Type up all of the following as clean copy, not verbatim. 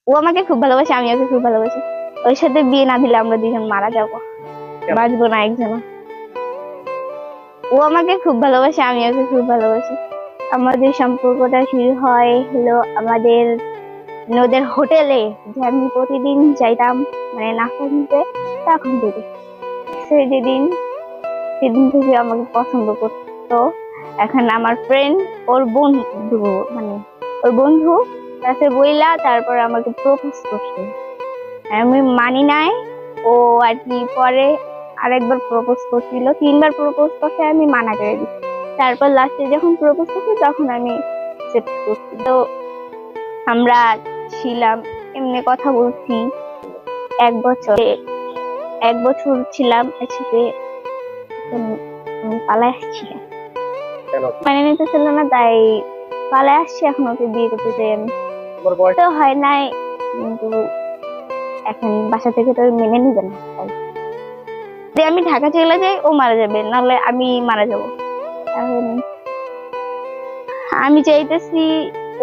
ও আমাকে খুব ভালোবাসে, আমি ওকে খুব ভালোবাসি। ওর সাথে বিয়ে না দিলে আমরা দুজন মারা যাবো, বাঁচবো না একজন। ও আমাকে খুব ভালোবাসে, আমি ওকে খুব ভালোবাসি। আমাদের সম্পর্কটা শুরু হয় হলো আমাদের ওদের হোটেলে, যে আমি প্রতিদিন যাইতাম মানে নাস্তা কিনতে, তখন থেকে সে যেদিন সেদিন থেকে আমাকে পছন্দ করতো। এখন আমার ফ্রেন্ড, ওর বন্ধু, মানে ওর বন্ধু কাছে বইলা তারপর আমাকে প্রপোজ করছে। আমি মানি নাই। ও আর কি পরে আরেকবার প্রপোজ করছিল, তিনবার প্রপোজ করছে, আমি মানা করে দিচ্ছি। তারপর লাস্টে যখন প্রপোজ করছে তখন আমি অ্যাকসেপ্ট করছি। তো আমরা ছিলাম, এমনি কথা বলছি 1 বছর, 1 বছর ছিলাম একসাথে। এখন আমি পালাই আসছি, মানে নিতেছিল না, তাই পালাই আসছি। এখন ওকে বিয়ে করতে চাই আমি। তো হয় নাই, কিন্তু এখন বাসা থেকে তো মেনে নিবে না, তাই যদি আমি ঢাকা চলে যাই ও মারা যাবে, নাহলে আমি মারা যাব। এখন আমি চাইতেছি,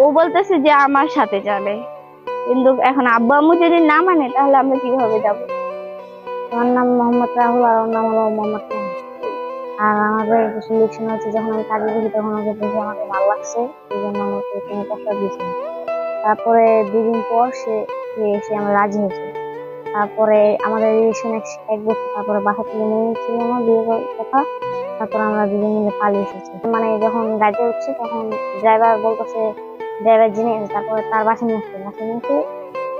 ও বলতেছে যে আমার সাথে যাবে, কিন্তু এখন আব্বু আম্মু যদি না মানে তাহলে আমরা কিভাবে যাব? আমার নাম মোহাম্মদ রাহুল, আর ওর নাম হলো মোহাম্মদ নাহিদ। আর আমাদের সিলেকশন হচ্ছে, যখন আমি কাজে দেখি তখন ওকে দেখে আমাকে ভালো লাগছে, এই জন্য আমাকে তুমি প্রস্তাব দিয়েছিল। তারপরে 2 দিন পর সে এসে আমরা রাজি হয়েছে। তারপরে আমাদের রিলেশন 1 বছর, তারপরে বাসা থেকে মেনে নিচ্ছিল না বিয়ে করার কথা। তারপর আমরা দুজন মিলে পালিয়ে এসেছি। মানে যখন গাড়িতে উঠছে তখন ড্রাইভার বলতেছে, ড্রাইভার জেনে গেছে। তারপরে তার বাসা নিয়ে এসে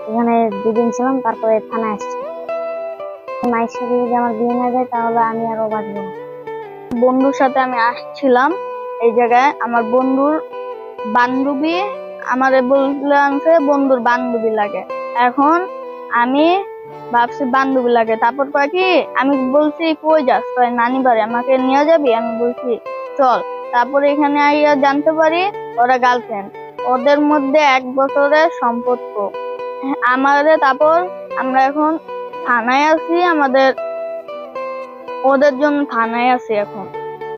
এখানে 2 দিন ছিলাম, তারপরে থানায় আসছি। মায়ের সাথে যদি আমার বিয়ে না যায় তাহলে আমি আরো বাঁচবো না। বন্ধুর সাথে আমি আসছিলাম এই জায়গায়, আমার বন্ধুর বান্ধবী আমারে বললাম যে বন্ধুর বান্ধবী লাগে। এখন আমি ভাবছি বান্ধবী লাগে, তারপর কয় কি, আমি বলছি কই যাস, কয় নানি বাড়ি, আমাকে নিয়ে যাবি? আমি বলছি চল। তারপরে এখানে আইয়া জানতে পারি ওরা গার্লফ্রেন্ড, ওদের মধ্যে 1 বছরের সম্পর্ক। আমাদের তারপর আমরা এখন থানায় আছি, ওদের জন্য থানায় আছি এখন।